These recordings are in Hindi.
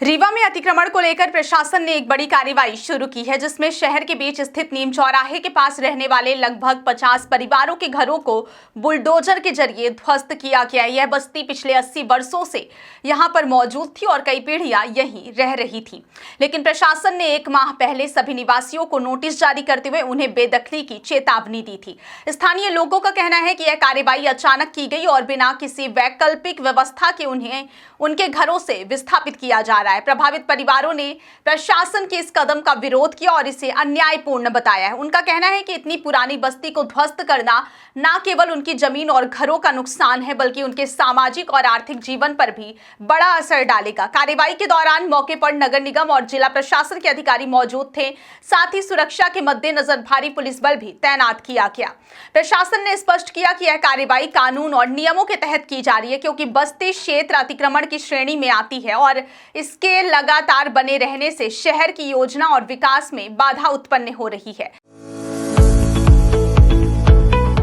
रीवा में अतिक्रमण को लेकर प्रशासन ने एक बड़ी कार्रवाई शुरू की है, जिसमें शहर के बीच स्थित नीम चौराहे के पास रहने वाले लगभग 50 परिवारों के घरों को बुलडोजर के जरिए ध्वस्त किया गया। यह बस्ती पिछले 80 वर्षों से यहां पर मौजूद थी और कई पीढ़ियां यहीं रह रही थी, लेकिन प्रशासन ने 1 माह पहले सभी निवासियों को नोटिस जारी करते हुए उन्हें बेदखली की चेतावनी दी थी। स्थानीय लोगों का कहना है कि यह कार्रवाई अचानक की गई और बिना किसी वैकल्पिक व्यवस्था के उन्हें उनके घरों से विस्थापित किया जा रहा है। प्रभावित परिवारों ने प्रशासन के इस कदम का विरोध किया और इसे अन्यायपूर्ण बताया है। उनका कहना है कि इतनी पुरानी बस्ती को ध्वस्त करना न केवल उनकी जमीन और घरों का नुकसान है, बल्कि उनके सामाजिक और आर्थिक जीवन पर भी बड़ा असर डालेगा। कार्रवाई के दौरान मौके पर नगर निगम और जिला प्रशासन के अधिकारी मौजूद थे, साथ ही सुरक्षा के मद्देनजर भारी पुलिस बल भी तैनात किया गया। प्रशासन ने स्पष्ट किया कि यह कार्रवाई कानून और नियमों के तहत की जा रही है, क्योंकि बस्ती क्षेत्र अतिक्रमण की श्रेणी में आती है और इसके लगातार बने रहने से शहर की योजना और विकास में बाधा उत्पन्न हो रही है।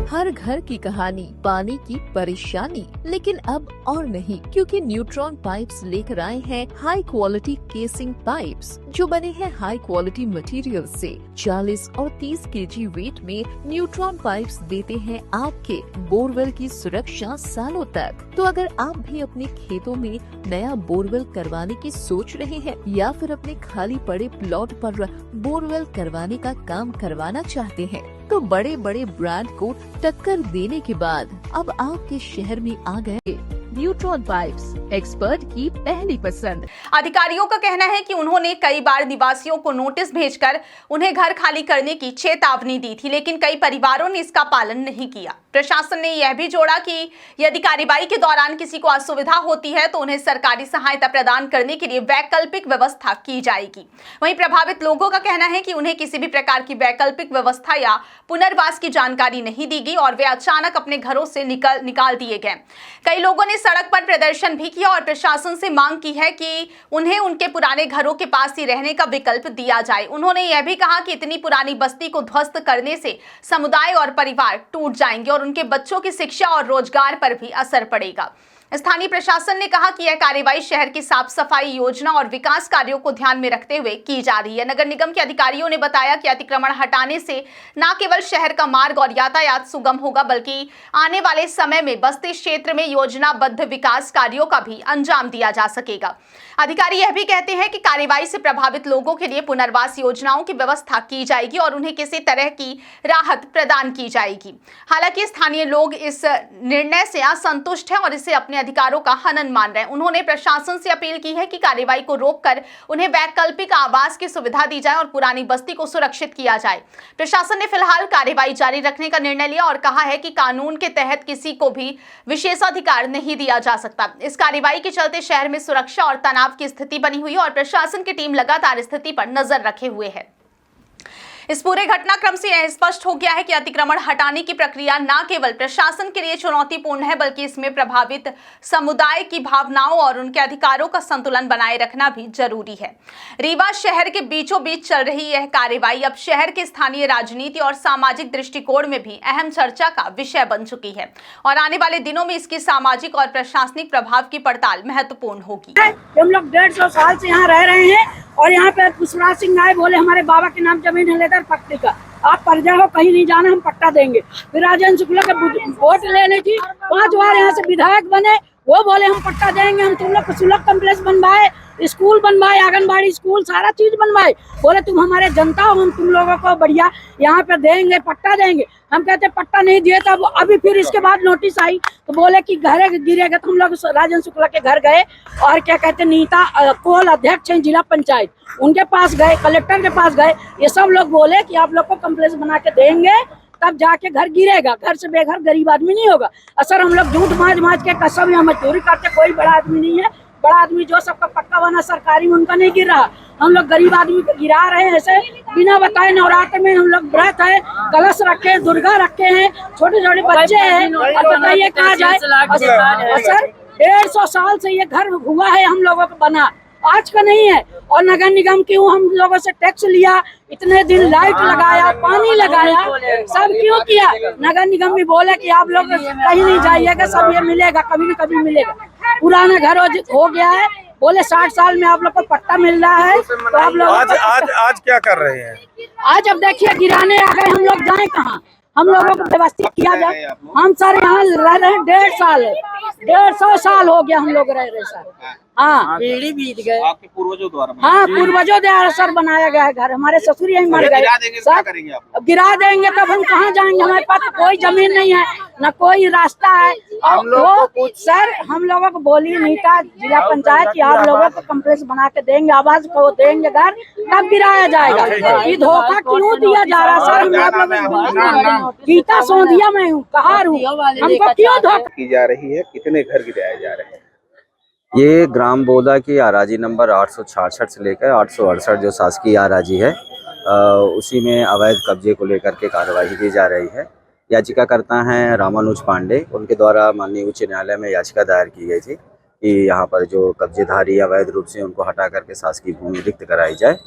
हर घर की कहानी, पानी की परेशानी, लेकिन अब और नहीं, क्योंकि न्यूट्रॉन पाइप्स लेकर आए हैं हाई क्वालिटी केसिंग पाइप्स, जो बने हैं हाई क्वालिटी मटेरियल से। 40 और 30 केजी वेट में न्यूट्रॉन पाइप्स देते हैं आपके बोरवेल की सुरक्षा सालों तक। तो अगर आप भी अपने खेतों में नया बोरवेल करवाने की सोच रहे हैं या फिर अपने खाली पड़े प्लॉट पर बोरवेल करवाने का काम करवाना चाहते हैं, तो बड़े बड़े ब्रांड को टक्कर देने के बाद अब आपके शहर में आ गए न्यूट्रॉन पाइप्स, एक्सपर्ट की पहली पसंद। अधिकारियों का कहना है कि उन्होंने कई बार निवासियों को नोटिस भेजकर उन्हें घर खाली करने की चेतावनी दी थी, लेकिन कई परिवारों ने इसका पालन नहीं किया। प्रशासन ने यह भी जोड़ा कि यदि कार्रवाई के दौरान किसी को असुविधा होती है तो उन्हें सरकारी सहायता प्रदान करने के लिए वैकल्पिक व्यवस्था की जाएगी। वहीं प्रभावित लोगों का कहना है कि उन्हें किसी भी प्रकार की वैकल्पिक व्यवस्था या पुनर्वास की जानकारी नहीं दी गई और वे अचानक अपने घरों से निकाल दिए गए। कई लोगों ने सड़क पर प्रदर्शन भी किया और प्रशासन से मांग की है कि उन्हें उनके पुराने घरों के पास ही रहने का विकल्प दिया जाए। उन्होंने यह भी कहा कि इतनी पुरानी बस्ती को ध्वस्त करने से समुदाय और परिवार टूट जाएंगे और उनके बच्चों की शिक्षा और रोजगार पर भी असर पड़ेगा। स्थानीय प्रशासन ने कहा कि यह कार्रवाई शहर की साफ सफाई योजना और विकास कार्यों को ध्यान में रखते हुए की जा रही है। नगर निगम के अधिकारियों ने बताया कि अतिक्रमण हटाने से न केवल शहर का मार्ग और यातायात सुगम होगा, बल्कि आने वाले समय में बस्ती क्षेत्र में योजनाबद्ध विकास कार्यों का भी अंजाम दिया जा सकेगा। अधिकारी यह भी कहते हैं कि कार्रवाई से प्रभावित लोगों के लिए पुनर्वास योजनाओं की व्यवस्था की जाएगी और उन्हें किसी तरह की राहत प्रदान की जाएगी। हालांकि स्थानीय लोग इस निर्णय से असंतुष्ट हैं और इसे अपने अधिकारों का हनन मान रहे हैं। उन्होंने प्रशासन से अपील की है कि कार्रवाई को रोककर उन्हें वैकल्पिक आवास की सुविधा दी जाए और पुरानी बस्ती को सुरक्षित किया जाए। प्रशासन ने फिलहाल कार्रवाई जारी रखने का निर्णय लिया और कहा है कि कानून के तहत किसी को भी विशेषाधिकार नहीं दिया जा सकता। इस कार्रवाई के चलते शहर में सुरक्षा और तनाव की स्थिति बनी हुई है और प्रशासन की टीम लगातार स्थिति पर नजर रखे हुए है। इस पूरे घटनाक्रम से यह स्पष्ट हो गया है कि अतिक्रमण हटाने की प्रक्रिया न केवल प्रशासन के लिए चुनौतीपूर्ण है, बल्कि इसमें प्रभावित समुदाय की भावनाओं और उनके अधिकारों का संतुलन बनाए रखना भी जरूरी है। रीवा शहर के बीचों बीच चल रही यह कार्रवाई अब शहर के स्थानीय राजनीति और सामाजिक दृष्टिकोण में भी अहम चर्चा का विषय बन चुकी है और आने वाले दिनों में इसकी सामाजिक और प्रशासनिक प्रभाव की पड़ताल महत्वपूर्ण होगी। हम लोग 150 साल से यहाँ रह रहे हैं और यहाँ पे पुष्पराज सिंह नाय बोले हमारे बाबा के नाम जमीन है लेकर पट्टे का, आप परिजन हो कहीं नहीं जाना, हम पट्टा देंगे। फिर राजेंद्र शुक्ला के वोट लेने की 5 बार यहाँ से विधायक बने, वो बोले हम पट्टा देंगे, हम तुम लोग को सुलभ कम्प्लेक्स बनवाए, स्कूल बनवाए, आंगनबाड़ी स्कूल सारा चीज बनवाए। बोले तुम हमारे जनता हो, हम तुम लोगों को बढ़िया यहाँ पे देंगे, पट्टा देंगे। हम कहते पट्टा नहीं दिए, तब अभी फिर इसके बाद नोटिस आई तो बोले कि घर गिरेगा। तो हम लोग राजेंद्र शुक्ला के घर गए और क्या कहते नीता कोल अध्यक्ष हैं जिला पंचायत, उनके पास गए, कलेक्टर के पास गए। ये सब लोग बोले कि आप लोग को कम्प्लेक्स बना के देंगे, तब जाके घर गिरेगा, घर से बेघर गरीब आदमी नहीं होगा। असर हम लोग झूठ माज के कसम या मजदूरी करते, कोई बड़ा आदमी नहीं है। बड़ा आदमी जो सबका पक्का बना सरकारी में उनका नहीं गिर रहा, हम लोग गरीब आदमी को गिरा रहे हैं ऐसे बिना बताए। नवरात्र में हम लोग व्रत है, कलश रखे हैं, दुर्गा रखे हैं, छोटे छोटे बच्चे हैं, और बताइए कहाँ जाए। असर 150 साल से ये घर हुआ है हम लोगों को बना, आज का नहीं है। और नगर निगम क्यों हम लोगों से टैक्स लिया, इतने दिन लाइट लगाया, पानी लगाया, सब क्यों किया? नगर निगम भी बोले कि आप लोग कहीं नहीं जाइएगा, सब ये मिलेगा, कभी न कभी मिलेगा। पुराना घर हो गया है, बोले 60 साल में आप लोग को पट्टा मिल रहा है, तो आप लोग आज क्या कर रहे हैं? आज अब देखिए गिराने आ गए, हम लोग जाए कहाँ? हम लोगों को व्यवस्थित किया जाए। हम सर यहाँ रह रहे हैं 1.5 साल है, 150 साल हो गया हम लोग रह रहे सर। हाँ, पीढ़ी बीत गए। आपके पूर्वजों द्वारा? हाँ, पूर्वजों द्वारा सर बनाया गया है घर। हमारे ससुर यहीं मर गए सर। करेंगे आप? अब गिरा देंगे तब हम कहाँ जाएंगे? हमारे पास कोई जमीन नहीं है, न कोई रास्ता है। तो सर हम लोगों को बोली नीता जिला पंचायत की आप लोगों को कम्प्लेक्स बना के देंगे, आवाज को देंगे घर, तब गिराया जाएगा। ये धोखा क्यों दिया जा रहा सर? हम लोग गीता सोंधिया में हूँ, कहा हूँ, हमको क्यों धोखा की जा रही है? कितने घर गिराए जा रहे हैं? ये ग्राम बोदा की आराजी नंबर 866 से लेकर 868 जो शासकीय आराजी है, उसी में अवैध कब्जे को लेकर के कार्रवाई की जा रही है। याचिकाकर्ता हैं रामानुज पांडे, उनके द्वारा माननीय उच्च न्यायालय में याचिका दायर की गई थी कि यहाँ पर जो कब्जेधारी अवैध रूप से उनको हटा करके शासकीय भूमि रिक्त कराई जाए,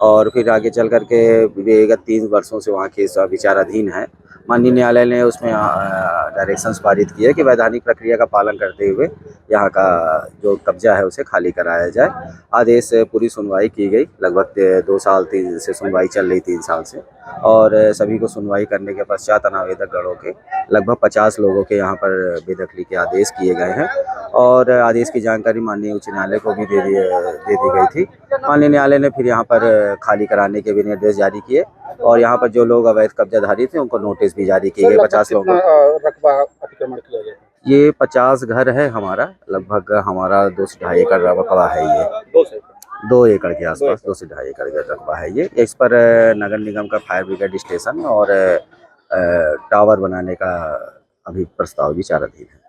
और फिर आगे चल करके विगत 3 वर्षों से वहाँ केस विचाराधीन है। माननीय न्यायालय ने उसमें डायरेक्शंस पारित किए कि वैधानिक प्रक्रिया का पालन करते हुए यहाँ का जो कब्जा है उसे खाली कराया जाए। आदेश पूरी सुनवाई की गई, लगभग 2 साल 3 से सुनवाई चल रही, 3 साल से, और सभी को सुनवाई करने के पश्चात अनावेदक गणों के लगभग 50 लोगों के यहाँ पर बेदखली के आदेश किए गए हैं, और आदेश की जानकारी माननीय उच्च न्यायालय को भी दे दी गई थी। माननीय न्यायालय ने फिर यहाँ पर खाली कराने के भी निर्देश जारी किए, और यहाँ पर जो लोग अवैध कब्जाधारी थे उनको नोटिस भी जारी किए गए। 50 लोगों को रकबा अतिक्रमण किया गया? ये 50 घर है हमारा, लगभग हमारा 2 से 2.5 एकड़ रकबा है। ये 2 एकड़ के आसपास 2 से 2.5 एकड़ का रकबा है ये। इस पर नगर निगम का फायर ब्रिगेड स्टेशन और टावर बनाने का अभी प्रस्ताव विचाराधीन है।